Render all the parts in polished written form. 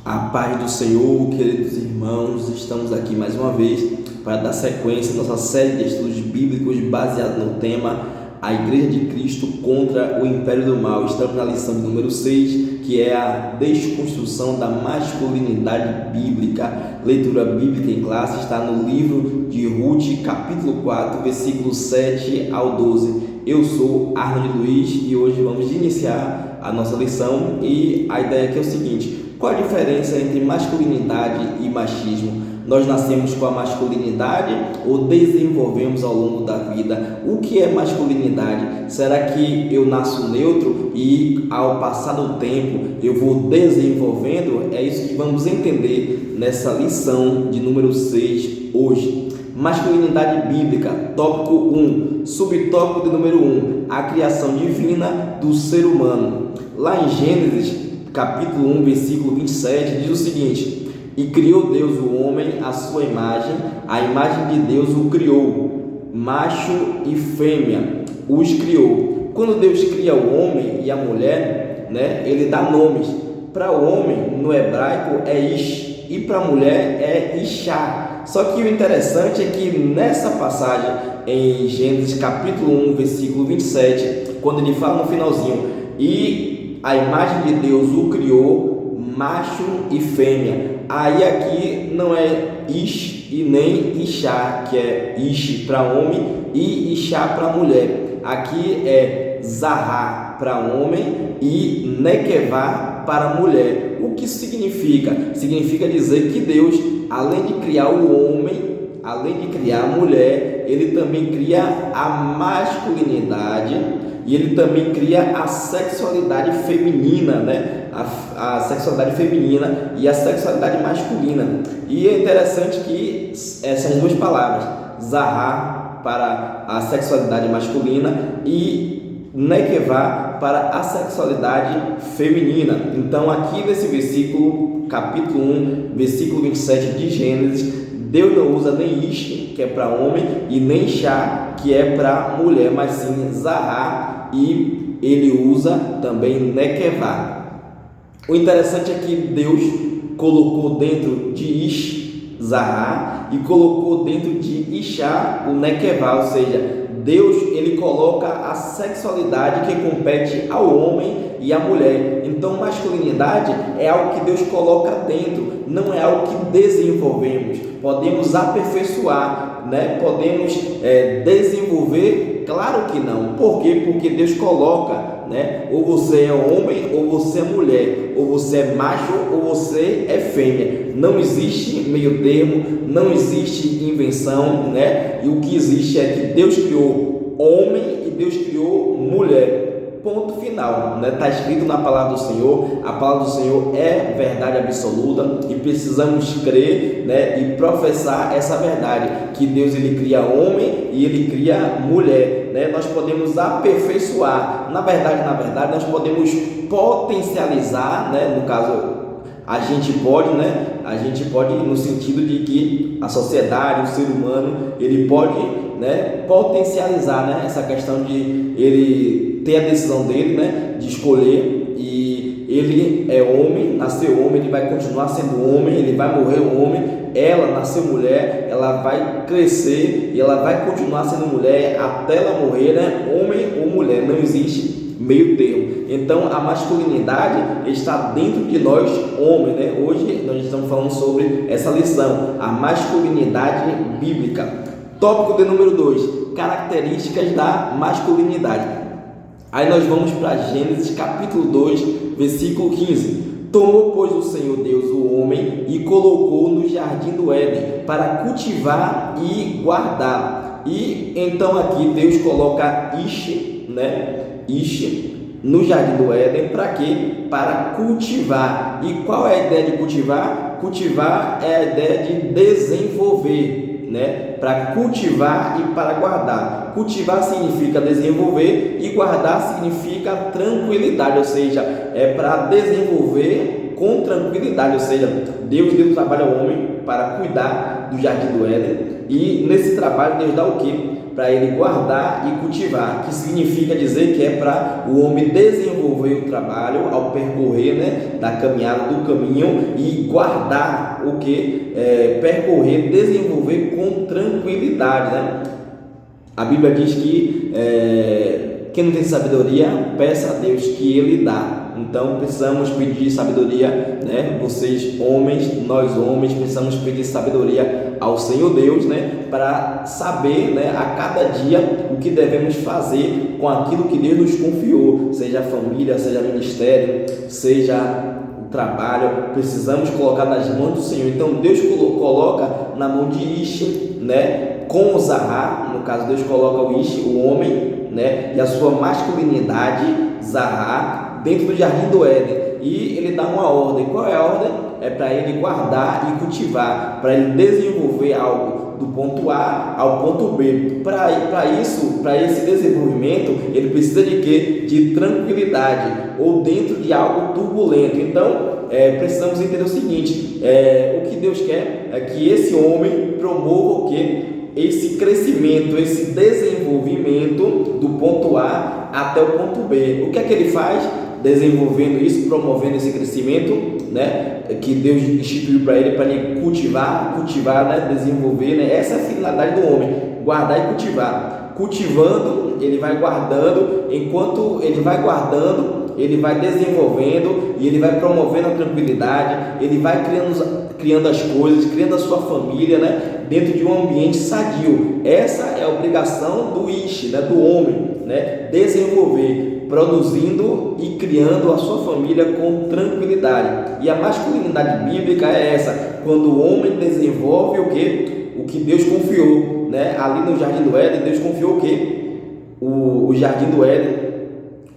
A paz do Senhor, queridos irmãos, estamos aqui mais uma vez para dar sequência à nossa série de estudos bíblicos baseado no tema A Igreja de Cristo contra o Império do Mal. Estamos na lição de número 6, que é a desconstrução da masculinidade bíblica. Leitura bíblica em classe está no livro de Ruth, capítulo 4, versículos 7 ao 12. Eu sou Arnold Luiz e hoje vamos iniciar a nossa lição e a ideia aqui é o seguinte: qual a diferença entre masculinidade e machismo? Nós nascemos com a masculinidade ou desenvolvemos ao longo da vida? O que é masculinidade? Será que eu nasço neutro e ao passar do tempo eu vou desenvolvendo? É isso que vamos entender nessa lição de número 6 hoje. Masculinidade bíblica, tópico 1, subtópico de número 1, a criação divina do ser humano. Lá em Gênesis, capítulo 1, versículo 27, diz o seguinte: e criou Deus o homem à sua imagem, a imagem de Deus o criou, macho e fêmea os criou. Quando Deus cria o homem e a mulher, ele dá nomes. Para o homem, no hebraico, é Ish, e para a mulher é Ishá. Só que o interessante é que nessa passagem, em Gênesis capítulo 1, versículo 27, quando ele fala no finalzinho, e a imagem de Deus o criou, macho e fêmea. Aí aqui não é Ish e nem Ishá, que é Ish para homem e Ishá para mulher. Aqui é Zahá para homem e Nekevá para mulher. O que significa? Significa dizer que Deus, além de criar o homem, além de criar a mulher, ele também cria a masculinidade e ele também cria a sexualidade feminina, a sexualidade feminina e a sexualidade masculina. E é interessante que essas duas palavras, Zahá para a sexualidade masculina e Nekevá para a sexualidade feminina. Então aqui nesse versículo, capítulo 1, versículo 27 de Gênesis, Deus não usa nem Ish, que é para homem, e nem Shá, que é para mulher, mas sim Zahá, e ele usa também Nekevá. O interessante é que Deus colocou dentro de Ish, Zahá, e colocou dentro de Ishá o Nekevá, ou seja, Deus ele coloca a sexualidade que compete ao homem e à mulher. Então, masculinidade é algo que Deus coloca dentro, não é algo que desenvolvemos. Podemos aperfeiçoar, podemos desenvolver? Claro que não. Por quê? Porque Deus coloca, ou você é homem ou você é mulher, ou você é macho ou você é fêmea. Não existe meio termo, não existe invenção, E o que existe é que Deus criou homem e Deus criou mulher. Ponto final, Está escrito na palavra do Senhor. A palavra do Senhor é verdade absoluta e precisamos crer, e professar essa verdade, que Deus ele cria homem e ele cria mulher, Nós podemos aperfeiçoar, na verdade nós podemos potencializar, no caso a gente pode no sentido de que a sociedade, o ser humano, ele pode, potencializar, essa questão de ele ter a decisão dele, de escolher, e ele é homem, nasceu homem, ele vai continuar sendo homem, ele vai morrer homem, ela nasceu mulher, ela vai crescer e ela vai continuar sendo mulher até ela morrer, homem ou mulher, não existe meio termo. Então a masculinidade está dentro de nós, homens, Hoje nós estamos falando sobre essa lição, a masculinidade bíblica. Tópico de número 2, características da masculinidade. Aí nós vamos para Gênesis capítulo 2, versículo 15. Tomou, pois, o Senhor Deus o homem e colocou no jardim do Éden para cultivar e guardar. E então aqui Deus coloca Ish, Ish no jardim do Éden para quê? Para cultivar. E qual é a ideia de cultivar? Cultivar é a ideia de desenvolver, para cultivar e para guardar. Cultivar significa desenvolver e guardar significa tranquilidade, ou seja, é para desenvolver com tranquilidade, ou seja, Deus deu trabalho ao homem para cuidar do jardim do Éden, e nesse trabalho Deus dá o quê? para ele guardar e cultivar, que significa dizer que é para o homem desenvolver o trabalho ao percorrer, né, da caminhada do caminho e guardar o que? Percorrer, desenvolver com tranquilidade, né? A Bíblia diz que quem não tem sabedoria, peça a Deus que Ele dá. Então precisamos pedir sabedoria, né? Vocês homens, nós homens, precisamos pedir sabedoria ao Senhor Deus, né? Para saber, né, a cada dia o que devemos fazer com aquilo que Deus nos confiou, seja a família, seja ministério, seja o trabalho. Precisamos colocar nas mãos do Senhor. Então Deus coloca na mão de Ish, né, com o Zahar. No caso, Deus coloca o Ish, o homem, né, e a sua masculinidade, Zahar, dentro do jardim do Éden, e ele dá uma ordem. Qual é a ordem? É para ele guardar e cultivar, para ele desenvolver algo do ponto A ao ponto B. Para isso, para esse desenvolvimento, ele precisa de quê? De tranquilidade, ou dentro de algo turbulento. Então precisamos entender o seguinte: o que Deus quer é que esse homem promova o quê? Esse crescimento, esse desenvolvimento do ponto A até o ponto B. O que é que ele faz? Desenvolvendo isso, promovendo esse crescimento, né, que Deus instituiu para ele cultivar, né, desenvolver, né? Essa é a finalidade do homem, guardar e cultivar. Cultivando, ele vai guardando, enquanto ele vai guardando, ele vai desenvolvendo e ele vai promovendo a tranquilidade, ele vai criando as coisas, criando a sua família, né, dentro de um ambiente sadio. Essa é a obrigação do Ish, né, do homem, né, desenvolver, produzindo e criando a sua família com tranquilidade. E a masculinidade bíblica é essa, quando o homem desenvolve o que? O que Deus confiou, né? Ali no jardim do Éden, Deus confiou o que? O jardim do Éden,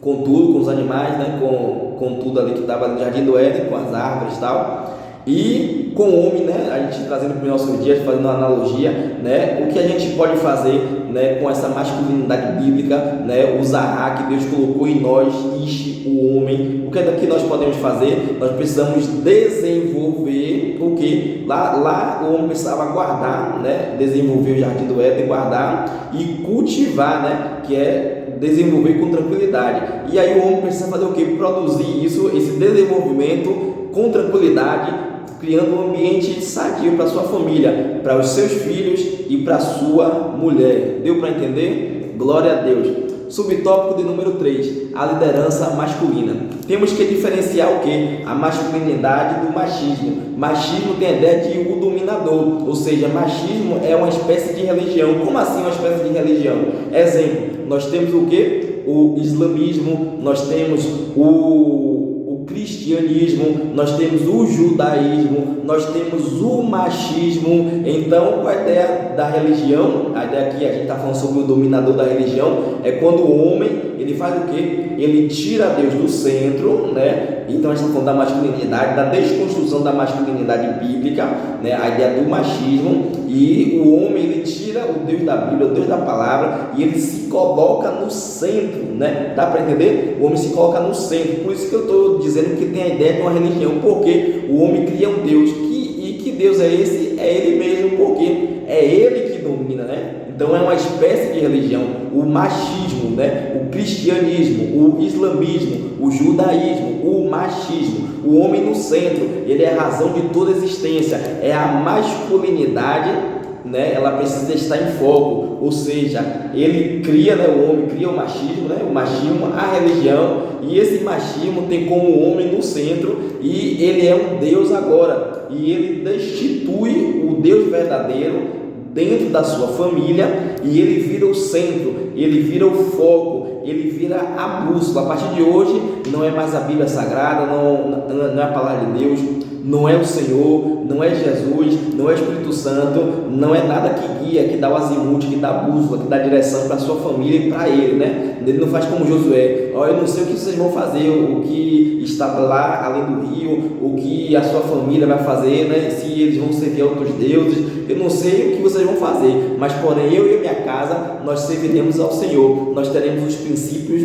com tudo, com os animais, né? com tudo ali que estava no jardim do Éden, com as árvores e tal. E com o homem, né, a gente trazendo para os nossos dias, fazendo uma analogia, né, o que a gente pode fazer, né, com essa masculinidade bíblica, né, o Zahar que Deus colocou em nós, Ish, o homem. O que é que nós podemos fazer? Nós precisamos desenvolver o que? Lá o homem precisava guardar, né, desenvolver o jardim do Éden, guardar e cultivar, né, que é desenvolver com tranquilidade. E aí o homem precisa fazer o que? Produzir isso, esse desenvolvimento com tranquilidade, criando um ambiente sadio para sua família, para os seus filhos e para sua mulher. Deu para entender? Glória a Deus. Subtópico de número 3, a liderança masculina. Temos que diferenciar o que? A masculinidade do machismo. Machismo tem a ideia de o dominador, ou seja, machismo é uma espécie de religião. Como assim uma espécie de religião? Exemplo, nós temos o que? O islamismo, nós temos o cristianismo, nós temos o judaísmo, nós temos o machismo. Então, qual a ideia da religião? A ideia aqui, a gente está falando sobre o dominador da religião, é quando o homem, ele faz o quê? Ele tira Deus do centro, né? Então, a gente está falando da masculinidade, da desconstrução da masculinidade bíblica, né? A ideia do machismo, e o homem, ele tira o Deus da Bíblia, o Deus da palavra, e ele se coloca no centro, né? Dá para entender? O homem se coloca no centro. Por isso que eu estou dizendo que tem a ideia de uma religião, porque o homem cria um Deus, e que Deus é esse? É ele mesmo, porque é ele que domina, né? Então é uma espécie de religião. O machismo, né? O cristianismo, o islamismo, o judaísmo, o machismo, o homem no centro, ele é a razão de toda existência, é a masculinidade, né? Ela precisa estar em foco, ou seja, ele cria, né? O homem cria o machismo, né? O machismo, a religião, e esse machismo tem como o homem no centro, e ele é um Deus agora, e ele destitui o Deus verdadeiro dentro da sua família, e ele vira o centro, ele vira o foco, ele vira a bússola. A partir de hoje não é mais a Bíblia Sagrada, não é a palavra de Deus, não é o Senhor, não é Jesus, não é o Espírito Santo, não é nada que guia, que dá o azimuth, que dá a bússola, que dá a direção para a sua família e para ele, né? Ele não faz como Josué: eu não sei o que vocês vão fazer, o que está lá além do rio, o que a sua família vai fazer, né? Se eles vão servir a outros deuses, eu não sei o que vocês vão fazer, mas porém eu e a minha casa, nós serviremos ao Senhor, nós teremos os princípios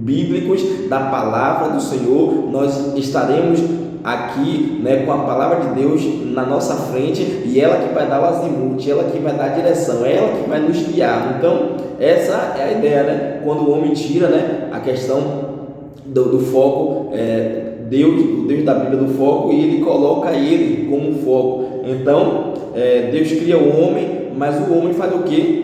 bíblicos da palavra do Senhor. Nós estaremos aqui, né, com a palavra de Deus na nossa frente, e ela que vai dar o azimuth, ela que vai dar a direção, ela que vai nos guiar. Então essa é a ideia, né? Quando o homem tira, né, a questão do foco, o Deus da Bíblia do foco, e ele coloca ele como foco. Então Deus cria o homem, mas o homem faz o quê?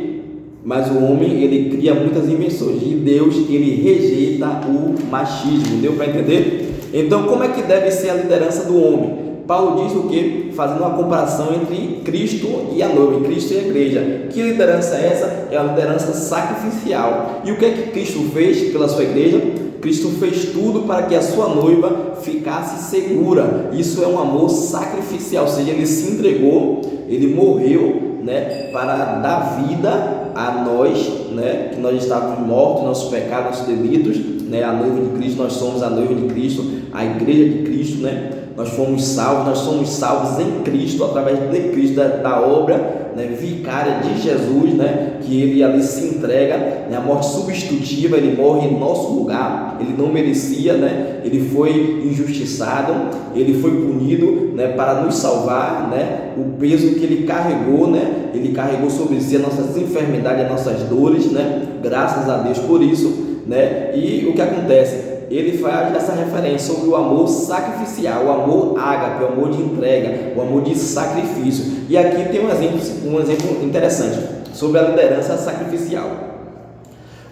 Mas o homem, ele cria muitas invenções, e Deus, ele rejeita o machismo. Deu para entender? Então, como é que deve ser a liderança do homem? Paulo diz o quê? Fazendo uma comparação entre Cristo e a noiva, Cristo e a igreja. Que liderança é essa? É a liderança sacrificial. E o que é que Cristo fez pela sua igreja? Cristo fez tudo para que a sua noiva ficasse segura. Isso é um amor sacrificial, ou seja, ele se entregou, ele morreu, né, para dar vida a nós, né, que nós estávamos mortos, nossos pecados, nossos delitos, né, a noiva de Cristo. Nós somos a noiva de Cristo, a igreja de Cristo, né? Nós somos salvos em Cristo, através de Cristo, da obra, né, vicária de Jesus, né, que ele ali se entrega, né, a morte substitutiva. Ele morre em nosso lugar, ele não merecia, né, ele foi injustiçado, ele foi punido, né, para nos salvar, né, o peso que ele carregou, né, ele carregou sobre si as nossas enfermidades, as nossas dores, né, graças a Deus por isso, né. E o que acontece? Ele faz essa referência sobre o amor sacrificial, o amor ágape, o amor de entrega, o amor de sacrifício. E aqui tem um exemplo interessante sobre a liderança sacrificial.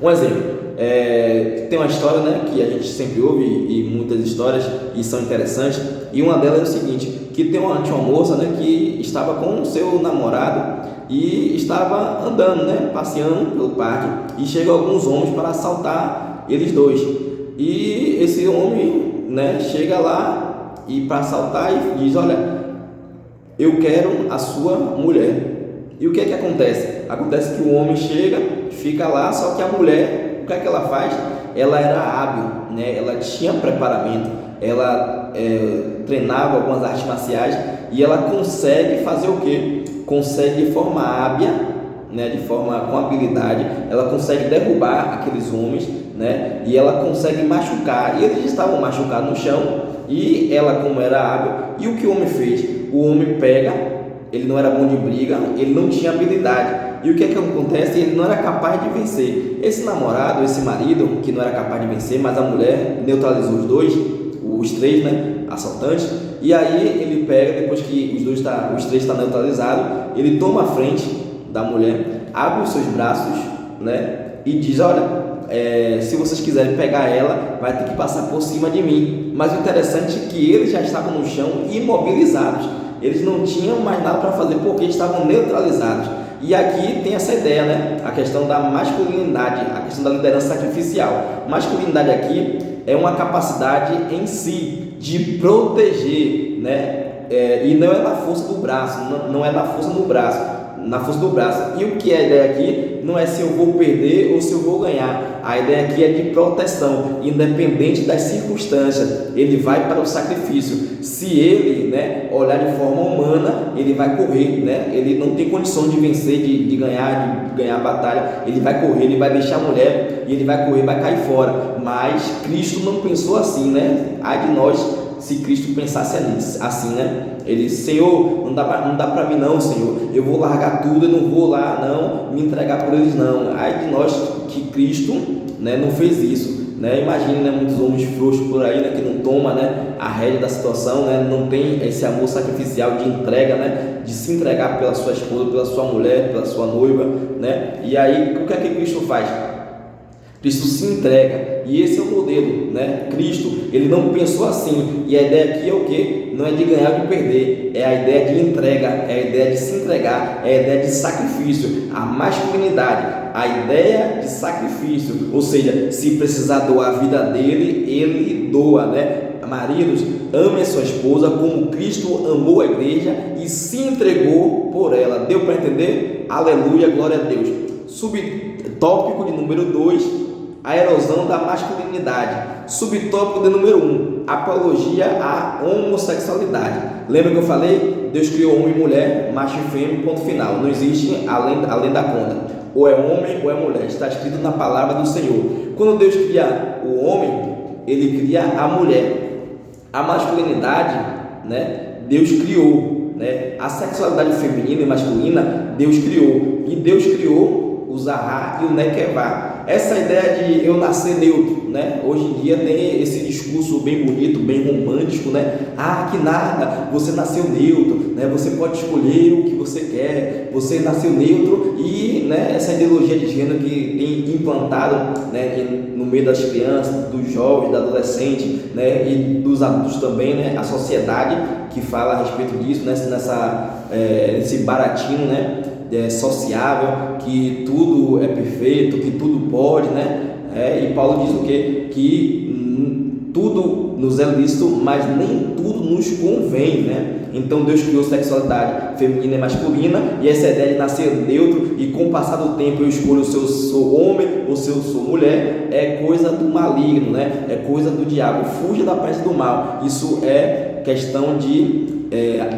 Um exemplo, tem uma história, né, que a gente sempre ouve, e muitas histórias, e são interessantes, e uma delas é o seguinte, que tinha uma moça, né, que estava com o seu namorado e estava andando, né, passeando pelo parque, e chegam alguns homens para assaltar eles dois. E esse homem, né, chega lá e para assaltar e diz: olha, eu quero a sua mulher. E o que é que acontece? Acontece que o homem chega, fica lá, só que a mulher, o que é que ela faz? Ela era hábil, né? Ela tinha preparamento, ela treinava algumas artes marciais, e ela consegue fazer o quê? Consegue de forma hábil, né, de forma com habilidade, ela consegue derrubar aqueles homens, né, e ela consegue machucar. E eles estavam machucados no chão, e ela, como era hábil, e o que o homem fez? O homem pega, ele não era bom de briga, ele não tinha habilidade, e o que é que acontece? Ele não era capaz de vencer. Esse namorado, esse marido, que não era capaz de vencer, mas a mulher neutralizou os três, né, assaltantes. E aí ele pega, depois que os três estão neutralizados, ele toma a frente da mulher, abre os seus braços, né, e diz: olha, se vocês quiserem pegar ela, vai ter que passar por cima de mim. Mas o interessante é que eles já estavam no chão, imobilizados, eles não tinham mais nada para fazer, porque estavam neutralizados. E aqui tem essa ideia, né, a questão da masculinidade, a questão da liderança sacrificial. Masculinidade aqui é uma capacidade em si de proteger, né, e não é na força do braço, não é na força do braço, na força do braço. E o que é a ideia aqui? Não é se eu vou perder ou se eu vou ganhar. A ideia aqui é de proteção, independente das circunstâncias. Ele vai para o sacrifício. Se ele, né, olhar de forma humana, ele vai correr, né? Ele não tem condição de vencer, de ganhar a batalha. Ele vai correr, ele vai deixar a mulher, e ele vai correr, vai cair fora. Mas Cristo não pensou assim, né? Ai de nós se Cristo pensasse assim, né? Ele: Senhor, não dá para mim não, Senhor, eu vou largar tudo, eu não vou lá não me entregar por eles não. Ai de nós que Cristo, né, não fez isso, né? Imagine, né, muitos homens frouxos por aí, né, que não toma, né, a rédea da situação, né, não tem esse amor sacrificial de entrega, né, de se entregar pela sua esposa, pela sua mulher, pela sua noiva, né? E aí o que é que Cristo faz? Cristo se entrega, e esse é o modelo, né? Cristo, ele não pensou assim, e a ideia aqui é o que? Não é de ganhar ou de perder, é a ideia de entrega, é a ideia de se entregar, é a ideia de sacrifício, a masculinidade, a ideia de sacrifício, ou seja, se precisar doar a vida dele, ele doa, né? Maridos, amem a sua esposa como Cristo amou a igreja e se entregou por ela. Deu para entender? Aleluia, glória a Deus. Subtópico de número 2, a erosão da masculinidade. Subtópico de número 1, apologia à homossexualidade. Lembra que eu falei? Deus criou homem e mulher, macho e fêmea, ponto final. Não existe além da conta. Ou é homem ou é mulher. Está escrito na palavra do Senhor. quando Deus cria o homem, ele cria a mulher. A masculinidade, né, Deus criou, né? A sexualidade feminina e masculina, Deus criou. E Deus criou o Zahar e o Nekevá. Essa ideia de eu nascer neutro, né? Hoje em dia tem esse discurso bem bonito, bem romântico, né? Que nada, você nasceu neutro, né? Você pode escolher o que você quer, você nasceu neutro. E, né, essa ideologia de gênero que tem implantado, né, no meio das crianças, dos jovens, dos adolescentes, né, e dos adultos também, né? A sociedade que fala a respeito disso, né? Esse baratinho, né? Sociável, que tudo é perfeito, que tudo pode, né? E Paulo diz o quê? Que tudo nos é lícito, mas nem tudo nos convém, né? Então Deus criou sexualidade feminina e masculina, e essa ideia de nascer neutro e com o passar do tempo eu escolho se eu sou homem ou se eu sou mulher, é coisa do maligno, né? É coisa do diabo. Fuja da peste do mal. Isso é questão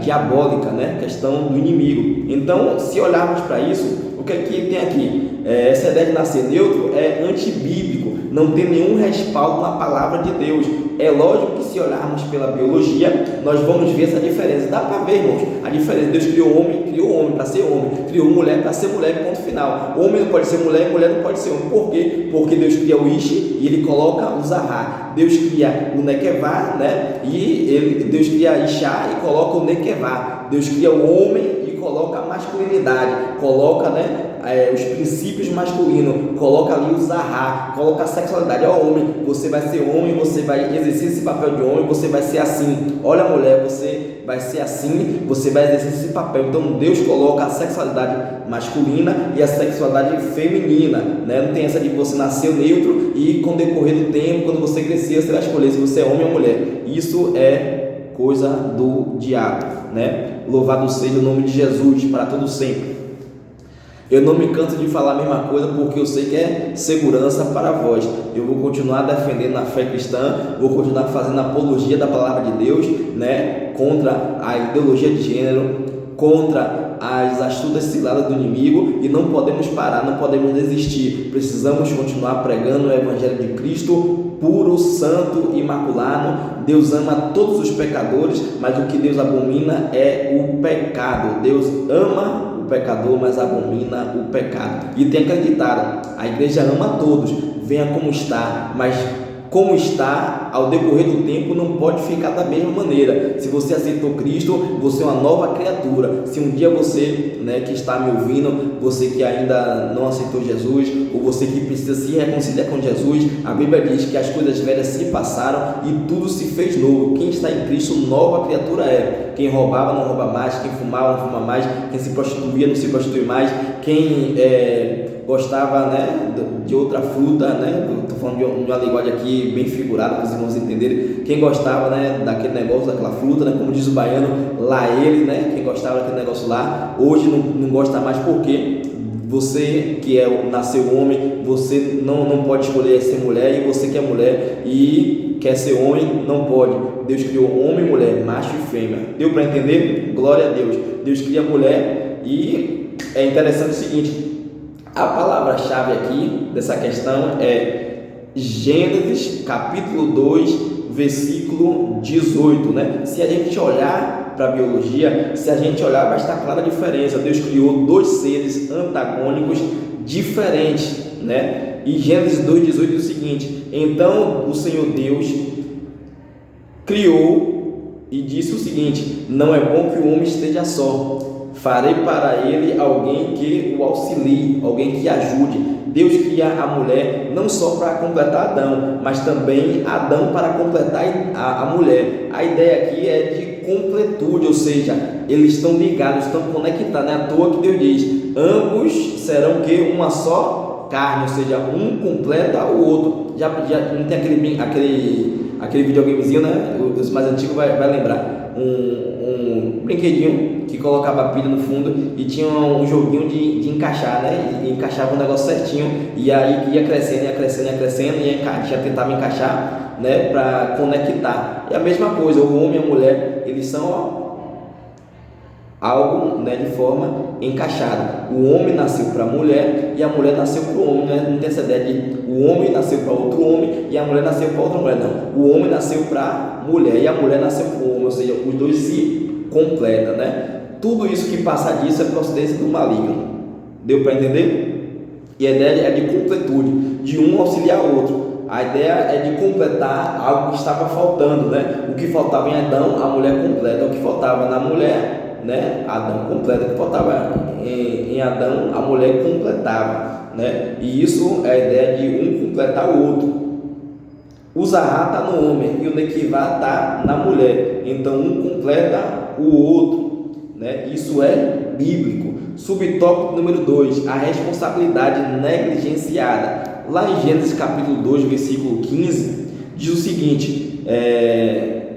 diabólica, né? Questão do inimigo. Então, se olharmos para isso, o que é que tem aqui? Essa ideia de nascer neutro é antibíblico, não tem nenhum respaldo na palavra de Deus. É lógico que se olharmos pela biologia, nós vamos ver essa diferença. Dá para ver, irmãos, a diferença. Deus criou homem para ser homem, criou mulher para ser mulher, ponto final. Homem não pode ser mulher, mulher não pode ser homem. Por quê? Porque Deus cria o Ishi e ele coloca o Zahar. Deus cria o Nekevá, né? E Deus cria Ishá e coloca o Nekevá. Deus cria o homem e coloca a masculinidade, coloca, né, os princípios masculinos, coloca ali o Zahar, coloca a sexualidade. Homem, você vai ser homem, você vai exercer esse papel de homem, você vai ser assim. Olha, mulher, você vai ser assim, você vai exercer esse papel. Então Deus coloca a sexualidade masculina e a sexualidade feminina, né? Não tem essa de você nascer neutro e com o decorrer do tempo, quando você crescer, você vai escolher se você é homem ou mulher. Isso é coisa do diabo, né? Louvado seja o nome de Jesus para todo sempre. Eu não me canso de falar a mesma coisa, porque eu sei que é segurança para vós. Eu vou continuar defendendo a fé cristã, vou continuar fazendo apologia da palavra de Deus, né, contra a ideologia de gênero, contra as astutas ciladas do inimigo, e não podemos parar, não podemos desistir. Precisamos continuar pregando o Evangelho de Cristo, puro, santo, imaculado. Deus ama todos os pecadores, mas o que Deus abomina é o pecado. Deus ama o pecador, mas abomina o pecado. E tem acreditado, a igreja ama todos, venha como está, mas como está, ao decorrer do tempo, não pode ficar da mesma maneira. Se você aceitou Cristo, você é uma nova criatura. Se um dia você, né, que está me ouvindo, você que ainda não aceitou Jesus, ou você que precisa se reconciliar com Jesus, a Bíblia diz que as coisas velhas se passaram e tudo se fez novo. Quem está em Cristo, nova criatura é. Quem roubava não rouba mais, quem fumava não fuma mais, quem se prostituía não se prostitui mais, quem gostava, né, de outra fruta, né? Estou falando de uma linguagem aqui bem figurada para os irmãos entenderem. Quem gostava, né, daquele negócio, daquela fruta, né, como diz o baiano, lá ele, né? Quem gostava daquele negócio lá, hoje não gosta mais. Porque você que nasceu homem, você não pode escolher ser mulher, e você que é mulher e quer ser homem, não pode. Deus criou homem e mulher, macho e fêmea. Deu para entender? Glória a Deus. Deus cria mulher, e é interessante o seguinte: a palavra-chave aqui dessa questão é Gênesis capítulo 2, versículo 18, né? Se a gente olhar para a biologia, se a gente olhar, vai estar clara a diferença. Deus criou dois seres antagônicos diferentes, né? E Gênesis 2,18 diz o seguinte: então o Senhor Deus criou e disse o seguinte: não é bom que o homem esteja só, farei para ele alguém que o auxilie, alguém que ajude. Deus cria a mulher não só para completar Adão, mas também Adão para completar a mulher. A ideia aqui é de completude, ou seja, eles estão ligados, estão conectados. Não é à toa que Deus diz: ambos serão que uma só carne, ou seja, um completa o outro. Já não tem aquele videogamezinho, né? Os mais antigos vai lembrar. Um brinquedinho que colocava a pilha no fundo e tinha um joguinho de encaixar, né? E encaixava o negócio certinho, e aí ia crescendo, e tentava encaixar, né? Para conectar. É a mesma coisa, o homem e a mulher, eles são algo, né, de forma encaixada. O homem nasceu para a mulher e a mulher nasceu para o homem, né? Não tem essa ideia de o homem nasceu para outro homem e a mulher nasceu para outra mulher, não. O homem nasceu para a mulher e a mulher nasceu para o homem, ou seja, os dois se completam, né? Tudo isso que passa disso é procedência do maligno. Deu para entender? E a ideia é de completude, de um auxiliar o outro. A ideia é de completar algo que estava faltando, né? O que faltava em Adão, a mulher completa. O que faltava na mulher, né? Adão completa. O que faltava em Adão, a mulher completava, né? E isso é a ideia de um completar o outro. O Zahá está no homem e o Nequivá está na mulher. Então um completa o outro, né? Isso é bíblico. Subtópico número 2, a responsabilidade negligenciada. Lá em Gênesis capítulo 2, versículo 15, diz o seguinte,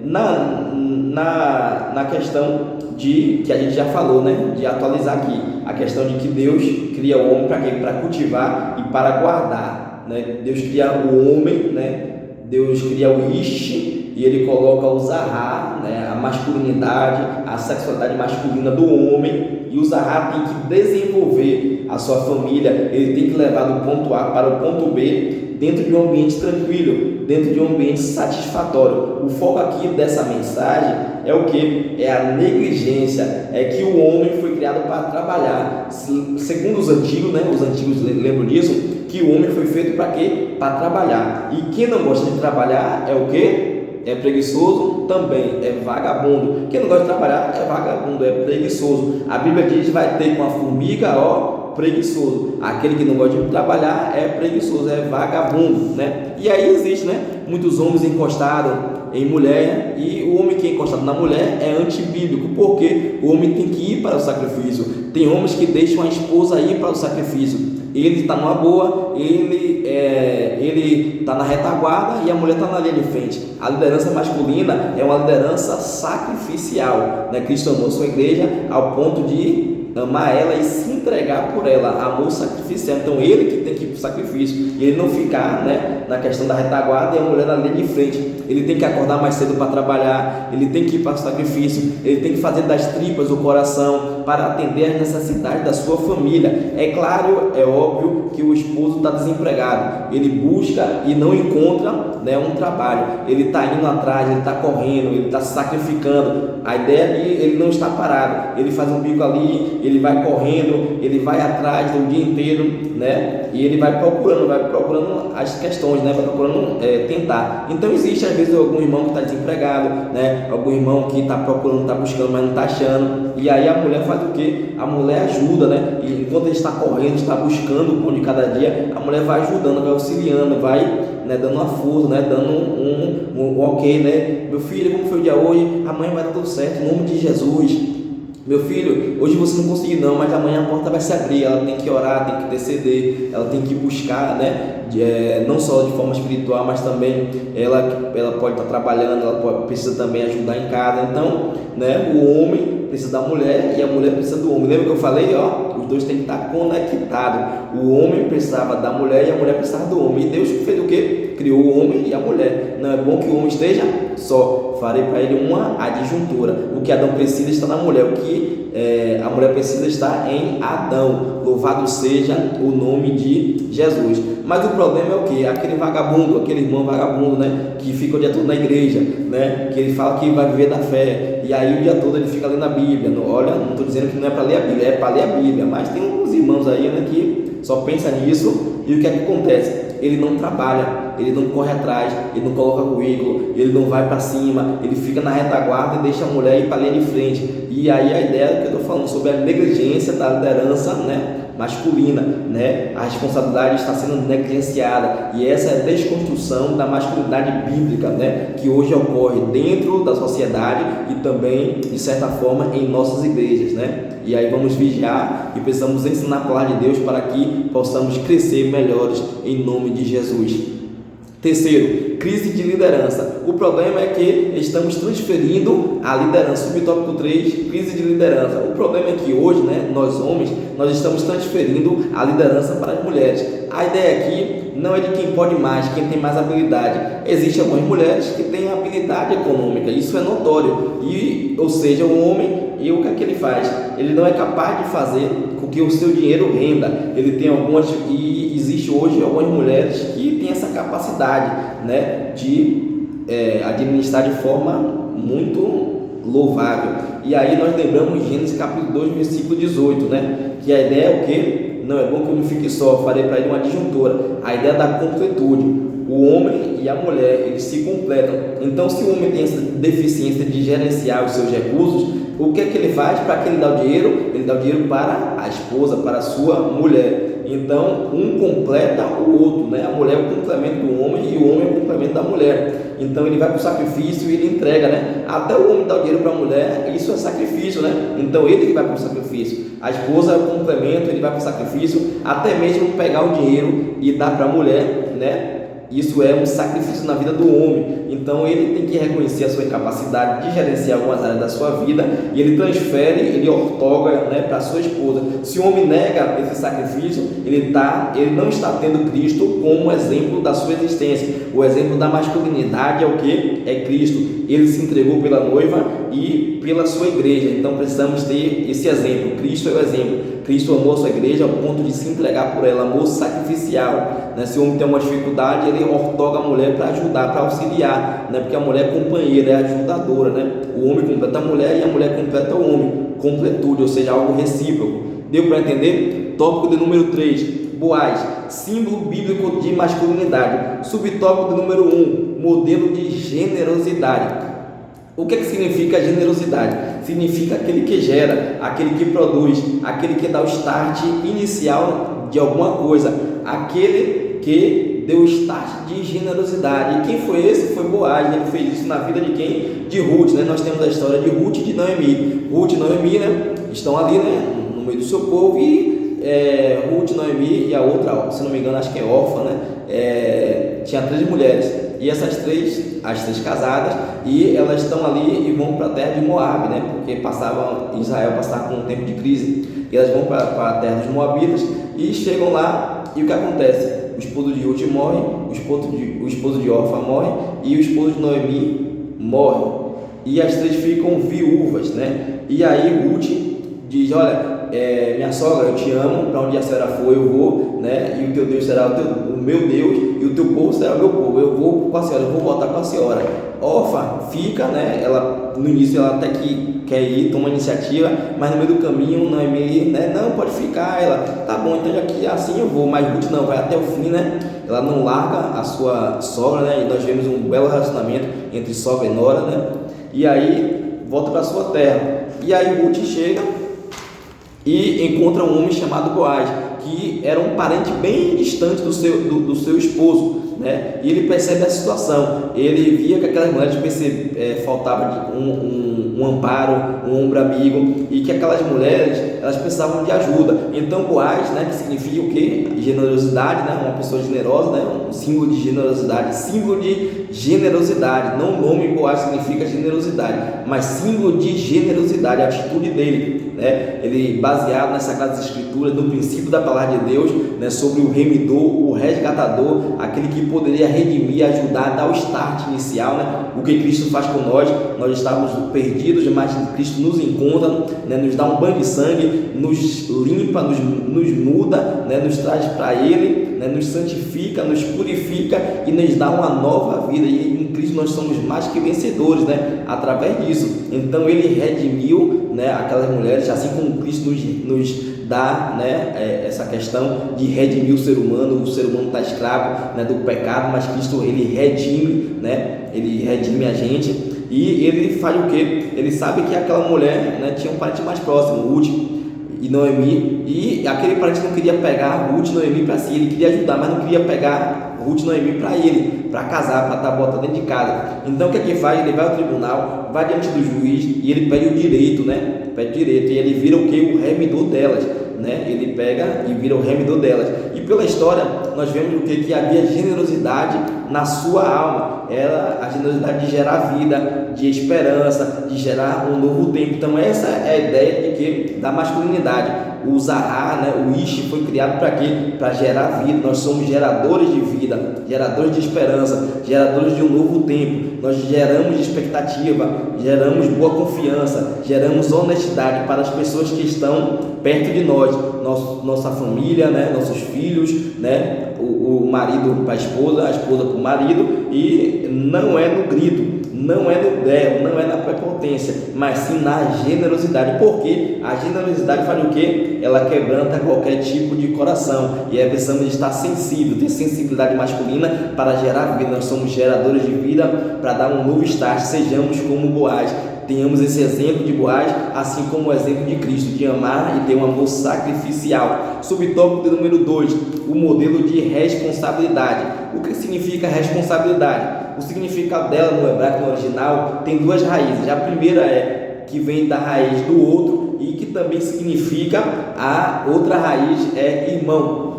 na questão de, que a gente já falou, né, de atualizar aqui, a questão de que Deus cria o homem para quê? Para cultivar e para guardar, né? Deus cria o homem, né? Deus cria o Ish e ele coloca o Zahá, né? A masculinidade, a sexualidade masculina do homem, e o Zahá tem que desenvolver a sua família, ele tem que levar do ponto A para o ponto B dentro de um ambiente tranquilo, dentro de um ambiente satisfatório. O foco aqui dessa mensagem é o que? É a negligência, é que o homem foi criado para trabalhar. Segundo os antigos, né? Os antigos lembram disso, que o homem foi feito para quê? Para trabalhar. E quem não gosta de trabalhar é o quê? É preguiçoso também, é vagabundo. Quem não gosta de trabalhar é vagabundo, é preguiçoso. A Bíblia diz que vai ter com a formiga, ó, preguiçoso. Aquele que não gosta de trabalhar é preguiçoso, é vagabundo, né? E aí existe, né, muitos homens encostados em mulher, e o homem que é encostado na mulher é antibíblico, porque o homem tem que ir para o sacrifício. Tem homens que deixam a esposa ir para o sacrifício. Ele está numa boa, ele está na retaguarda e a mulher está na linha de frente. A liderança masculina é uma liderança sacrificial, né? Cristo amou sua igreja ao ponto de amar ela e se entregar por ela, amor sacrificial. Então ele que tem que ir para o sacrifício, e ele não ficar, né, na questão da retaguarda e a mulher na linha de frente. Ele tem que acordar mais cedo para trabalhar, ele tem que ir para o sacrifício, ele tem que fazer das tripas o coração para atender às necessidades da sua família. É claro, é óbvio que o esposo está desempregado, ele busca e não encontra, né, um trabalho, ele está indo atrás, ele está correndo, ele está se sacrificando. A ideia é que ele não está parado, ele faz um bico ali, ele vai correndo, ele vai atrás o dia inteiro, né? E ele vai procurando as questões, né? Vai procurando tentar. Então existe às vezes algum irmão que está desempregado, né? Algum irmão que está procurando, está buscando, mas não está achando. E aí a mulher faz o quê? A mulher ajuda, né? E enquanto ele está correndo, está buscando o pão de cada dia, a mulher vai ajudando, vai auxiliando, vai, né, dando uma força, né? Dando um ok, né? Meu filho, como foi o dia hoje? Amanhã vai dar tudo certo, em nome de Jesus. Meu filho, hoje você não conseguiu não, mas amanhã a porta vai se abrir. Ela tem que orar, tem que interceder, ela tem que buscar, né? Não só de forma espiritual, mas também ela pode estar trabalhando, precisa também ajudar em casa. Então, né, o homem precisa da mulher e a mulher precisa do homem. Lembra que eu falei? Ó, os dois têm que estar conectados. O homem precisava da mulher e a mulher precisava do homem. E Deus fez o quê? Criou o homem e a mulher. Não é bom que o homem esteja só. Farei para ele uma adjuntura. O que Adão precisa está na mulher. O que a mulher precisa está em Adão. Louvado seja o nome de Jesus. Mas o problema é o que? Aquele vagabundo, aquele irmão vagabundo, né? Que fica o dia todo na igreja, né? Que ele fala que vai viver da fé, e aí o dia todo ele fica lendo a Bíblia. Olha, não estou dizendo que não é para ler a Bíblia, é para ler a Bíblia, mas tem uns irmãos aí, né, que só pensa nisso. E o que é que acontece? Ele não trabalha, ele não corre atrás, ele não coloca currículo, ele não vai para cima, ele fica na retaguarda e deixa a mulher ir para a linha de frente. E aí a ideia que eu estou falando sobre a negligência da liderança, né, masculina, né? A responsabilidade está sendo negligenciada, e essa é a desconstrução da masculinidade bíblica, né? Que hoje ocorre dentro da sociedade e também, de certa forma, em nossas igrejas, né? E aí vamos vigiar e precisamos ensinar a palavra de Deus para que possamos crescer melhores em nome de Jesus. Terceiro, crise de liderança. O problema é que estamos transferindo a liderança. Subtópico 3, crise de liderança. O problema é que hoje, né, nós homens, nós estamos transferindo a liderança para as mulheres. a ideia aqui não é de quem pode mais, quem tem mais habilidade. Existem algumas mulheres que têm habilidade econômica, isso é notório, ou seja, o homem, e o que é que ele faz? Ele não é capaz de fazer com que o seu dinheiro renda. Ele tem algumas, e existe hoje algumas mulheres que têm essa capacidade, né, de administrar de forma muito louvável. E aí nós lembramos Gênesis capítulo 2, versículo 18, né? Que a ideia é o quê? Não é bom que eu não fique só, farei para ele uma disjuntora. A ideia da completude. O homem e a mulher, eles se completam. Então, se o homem tem essa deficiência de gerenciar os seus recursos, o que é que ele faz? Para que ele dá o dinheiro? Ele dá o dinheiro para a esposa, para a sua mulher. Então, um completa o outro, né? A mulher é o complemento do homem e o homem é o complemento da mulher. Então, ele vai para o sacrifício e ele entrega, né? Até o homem dá o dinheiro para a mulher, isso é sacrifício, né? Então, ele que vai para o sacrifício. A esposa é o complemento, ele vai para o sacrifício, até mesmo pegar o dinheiro e dar para a mulher, né? Isso é um sacrifício na vida do homem. Então ele tem que reconhecer a sua incapacidade de gerenciar algumas áreas da sua vida e ele transfere, ele ortoga, né, para a sua esposa. Se o homem nega esse sacrifício, ele não está tendo Cristo como exemplo da sua existência. O exemplo da masculinidade é o que? É Cristo. Ele se entregou pela noiva e pela sua igreja. Então precisamos ter esse exemplo. Cristo é o exemplo. Cristo amou a sua igreja ao ponto de se entregar por ela, amor sacrificial, né? Se o homem tem uma dificuldade, ele ortoga a mulher para ajudar, para auxiliar, né? Porque a mulher é companheira, é ajudadora, né? O homem completa a mulher e a mulher completa o homem, completude, ou seja, algo recíproco. Deu para entender? Tópico de número 3, Boaz, símbolo bíblico de masculinidade. Subtópico de número 1, modelo de generosidade. O que significa generosidade? Significa aquele que gera, aquele que produz, aquele que dá o start inicial de alguma coisa, aquele que deu o start de generosidade. E quem foi esse? Foi Boaz. Ele fez isso na vida de quem? De Ruth, né? Nós temos a história de Ruth e de Noemi. Ruth e Noemi, né, estão ali, né, no meio do seu povo, e Ruth, Noemi e a outra, se não me engano, acho que é Orfa, né? Tinha 3 mulheres. E essas as três casadas, e elas estão ali e vão para a terra de Moab, né? Porque Israel passava por um tempo de crise, e elas vão para a terra dos Moabitas e chegam lá, e o que acontece? O esposo de Ruth morre, o esposo de Orfa morre e o esposo de Noemi morre, e as 3 ficam viúvas, né? E aí Ruth diz: olha, minha sogra, eu te amo, para onde a senhora for eu vou, né? E o teu Deus será o meu Deus, e o teu povo será o meu povo. Eu vou com a senhora, eu vou voltar com a senhora. Orfa fica, né? Ela, no início, ela até que quer ir, toma iniciativa, mas no meio do caminho, Noemi, né? Não, pode ficar. Ela, tá bom, então já que assim eu vou. Mas Ruth não, vai até o fim, né? Ela não larga a sua sogra, né? E nós vemos um belo relacionamento entre sogra e nora, né? E aí volta para sua terra. E aí Ruth chega e encontra um homem chamado Boaz, que era um parente bem distante do seu esposo, né? E ele percebe a situação. Ele via que aquelas mulheres faltava um amparo, um ombro amigo, e que aquelas mulheres, elas precisavam de ajuda. Então Boaz, né, que significa o quê? Generosidade, né? Uma pessoa generosa, né? Um símbolo de generosidade. Não o nome Boaz significa generosidade, mas símbolo de generosidade, a atitude dele, né? Ele baseado nas Sagradas Escrituras, no princípio da palavra de Deus, né? Sobre o remidor, o resgatador, aquele que poderia redimir, ajudar, dar o start inicial, né? O que Cristo faz com nós estávamos perdidos, mas Cristo nos encontra, né? Nos dá um banho de sangue, nos limpa, nos muda, né? Nos traz para Ele, né? Nos santifica, nos purifica e nos dá uma nova vida, e em Cristo nós somos mais que vencedores, né? Através disso. Então Ele redimiu, né, aquelas mulheres, assim como Cristo nos dá, né, essa questão de redimir o ser humano está escravo, né, do pecado, mas Cristo ele redime, né, ele redime a gente, e ele faz o que? Ele sabe que aquela mulher, né, tinha um parente mais próximo, Ruth e Noemi, e aquele parente não queria pegar Ruth e Noemi para si, ele queria ajudar, mas não queria pegar Ruth e Noemi para ele, para casar, para estar botando dentro de casa. Então o que é que faz? Ele vai ao tribunal, vai diante do juiz e ele pede o direito, né? Pede direito, e ele vira o que? O remidor delas, né? Ele pega e vira o remidor delas. E pela história nós vemos o que? Que havia generosidade na sua alma. A generosidade de gerar vida, de esperança, de gerar um novo tempo. Então essa é a ideia da masculinidade. O Zahar, né, o Ish foi criado para quê? Para gerar vida. Nós somos geradores de vida, geradores de esperança, geradores de um novo tempo. Nós geramos expectativa, geramos boa confiança, geramos honestidade para as pessoas que estão perto de nós, nossa família, né, nossos filhos, né, o marido para a esposa para o marido, e não é no grito, não é no berro, não é na prepotência, mas sim na generosidade, porque a generosidade faz o quê? Ela quebranta qualquer tipo de coração, e aí precisamos estar sensível, ter sensibilidade masculina para gerar vida. Nós somos geradores de vida para dar um novo start. Sejamos como Boaz, tenhamos esse exemplo de Boaz, assim como o exemplo de Cristo, de amar e ter um amor sacrificial. Subtópico de número 2, o modelo de responsabilidade. O que significa responsabilidade? O significado dela no hebraico, no original, tem duas raízes. A primeira que vem da raiz do outro, e que também significa, a outra raiz é irmão.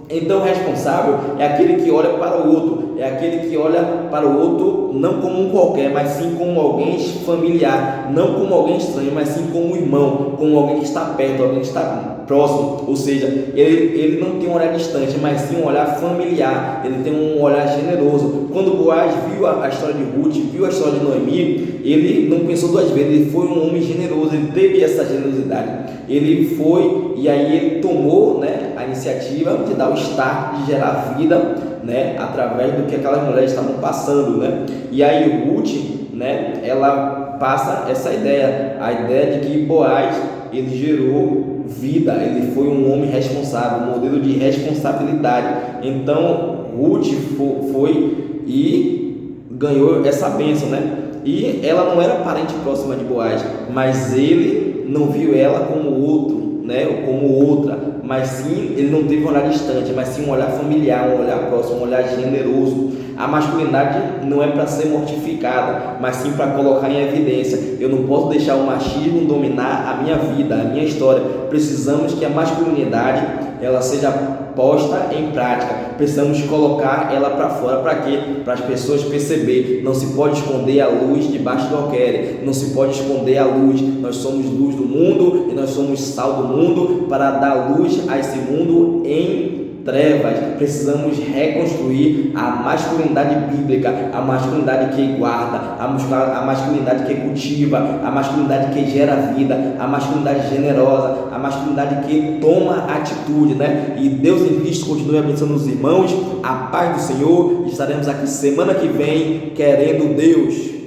Então, responsável é aquele que olha para o outro, é aquele que olha para o outro não como um qualquer, mas sim como alguém familiar, não como alguém estranho, mas sim como um irmão, como alguém que está perto, alguém que está próximo. Ou seja, ele não tem um olhar distante, mas sim um olhar familiar, ele tem um olhar generoso. Quando Boaz viu a história de Ruth, viu a história de Noemi, ele não pensou duas vezes, ele foi um homem generoso, ele teve essa generosidade. Ele foi, e aí ele tomou, né, a iniciativa de dar o start, de gerar vida, né, através do que aquelas mulheres estavam passando, né? E aí Ruth, né, ela passa essa ideia, a ideia de que Boaz, ele gerou vida, ele foi um homem responsável, um modelo de responsabilidade. Então Ruth foi e ganhou essa bênção, né? E ela não era parente próxima de Boaz, mas ele não viu ela como outro, né, ou como outra, mas sim, ele não teve um olhar distante, mas sim um olhar familiar, um olhar próximo, um olhar generoso. A masculinidade não é para ser mortificada, mas sim para colocar em evidência. Eu não posso deixar o machismo dominar a minha vida, a minha história. Precisamos que a masculinidade ela seja posta em prática. Precisamos colocar ela para fora. Para quê? Para as pessoas perceber. Não se pode esconder a luz debaixo do alqueire, não se pode esconder a luz. Nós somos luz do mundo e nós somos sal do mundo para dar luz a esse mundo em trevas. Precisamos reconstruir a masculinidade bíblica, a masculinidade que guarda, a masculinidade que cultiva, a masculinidade que gera vida, a masculinidade generosa, a masculinidade que toma atitude, né? E Deus em Cristo continue abençoando os irmãos. A paz do Senhor. Estaremos aqui semana que vem, querendo Deus.